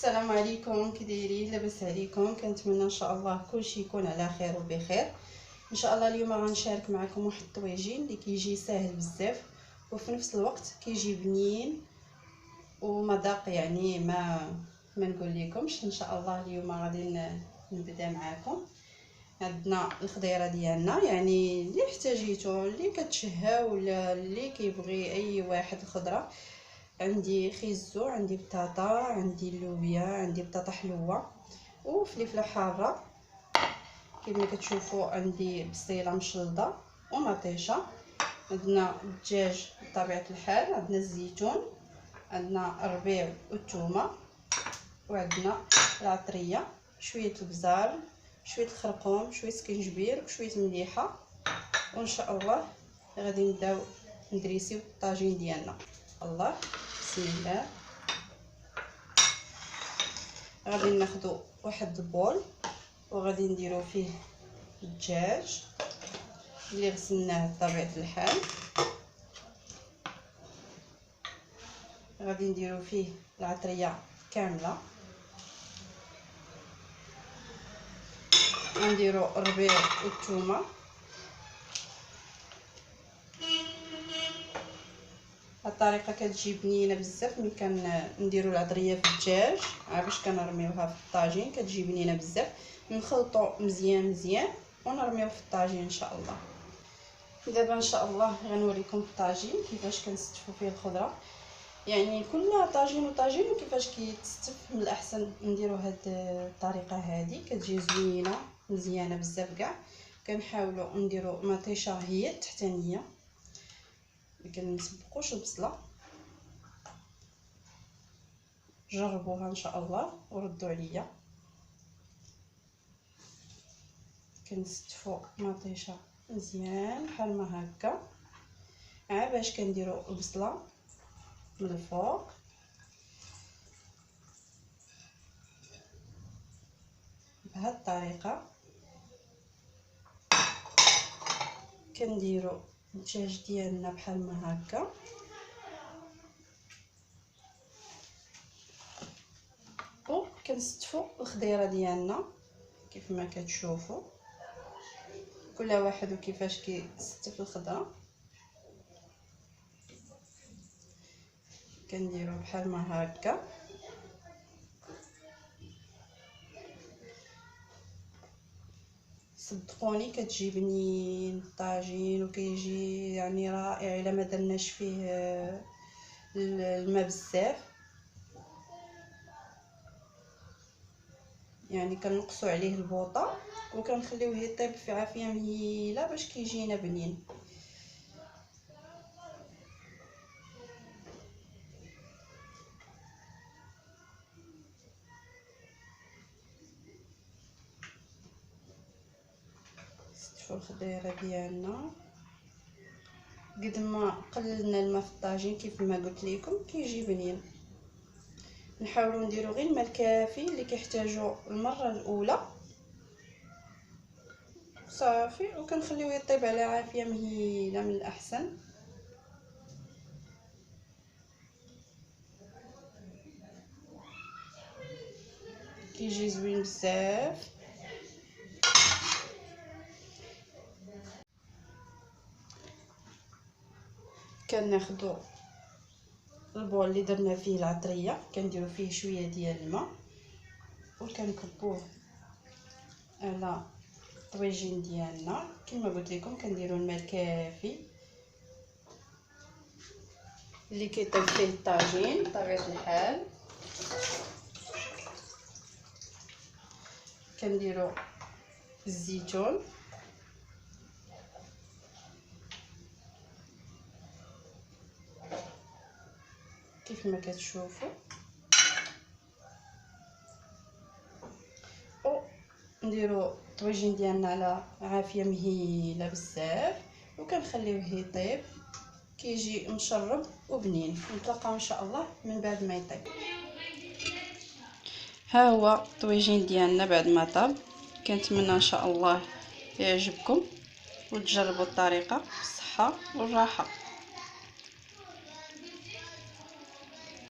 السلام عليكم، كي دايرين؟ لاباس عليكم؟ كنتمنى ان شاء الله كلشي يكون على خير وبخير. ان شاء الله اليوم غنشارك معكم واحد الطويجين اللي كيجي ساهل بزاف وفي نفس الوقت كيجي بنين ومذاق، يعني ما نقول لكمش. ان شاء الله اليوم غادي نبدا معكم. عندنا الخضيره ديالنا، يعني اللي احتاجيتو، اللي كتشهى ولا اللي كيبغي اي واحد الخضره. عندي خيزو، عندي بطاطا، عندي اللوبيا، عندي بطاطا حلوه وفلفله حاره كما كتشوفوا، عندي بصيله مشلضه ومطيشه. عندنا الدجاج بطبيعه الحال، عندنا الزيتون، عندنا الربيع والثومه، وعندنا العطريه، شويه البزار، شويه الخرقوم، شويه سكنجبير وشويه مليحه. وان شاء الله غادي نبداو ندريسيو الطاجين ديالنا. الله، بسم الله. غادي ناخذ واحد البول وغادي نديرو فيه الدجاج اللي غسلناه بطبيعه الحال. غادي نديرو فيه العطريه كامله، غنديرو الربيع والثومه. الطريقه كتجي بنينه بزاف ملي كنديروا العطريه في الدجاج، باش كنرميوها في الطاجين كتجي بنينه بزاف. نخلطوا مزيان ونرميوه في الطاجين ان شاء الله. دابا ان شاء الله غنوريكم الطاجين كيفاش كنستفوا فيه الخضره، يعني كل طاجين وطاجين وكيفاش كيتستف. من الاحسن نديروا هاد الطريقه هذه، كتجي زوينه مزيانه بزاف كاع. كنحاولوا نديروا مطيشه هي التحتانيه، ما كنسبقوش البصله. جربوها ان شاء الله وردوا عليا. كنستفوا مطيشه مزيان بحال ما هكا، باش كنديروا البصله من الفوق بهذه الطريقه. كنديروا الدجاج ديالنا بحال ما هكا، وكنستفوا الخضيره ديالنا كيف ما كتشوفوا، كل واحد وكيفاش كيستف الخضره. كنديروا بحال ما هكا. صدقوني كتجي بنين الطاجين وكيجي يعني رائع الا ما درناش فيه الماء بزاف. يعني كنقصوا عليه البوطه وكنخليوه يطيب في عافيه مهيله باش كيجينا بنين. استفوا الخضيره ديالنا. قد ما قللنا الماء في الطاجين كيف ما قلت لكم كيجي بنين. نحاولوا نديروا غير الماء الكافي اللي كيحتاجوا المره الاولى صافي، وكنخليوه يطيب على عافيه مهيله من الاحسن. كيجي زوين بزاف. كناخذوا البول اللي درنا فيه العطريه، كنديروا فيه شويه ديال الماء وكنكبوه على الطويجين ديالنا. كما قلت لكم كنديروا الماء الكافي اللي كيطيب فيه الطاجين بطبيعه الحال. كنديروا الزيتون، كيف ما كتشوفوا، نديروا الطويجين ديالنا على عافيه مهيله بزاف وكنخليوه يطيب. كيجي مشرب وبنين. نتلاقاو ان شاء الله من بعد ما يطيب. ها هو الطويجين ديالنا بعد ما طاب. كنتمنى ان شاء الله يعجبكم وتجربوا الطريقه بالصحه والراحه.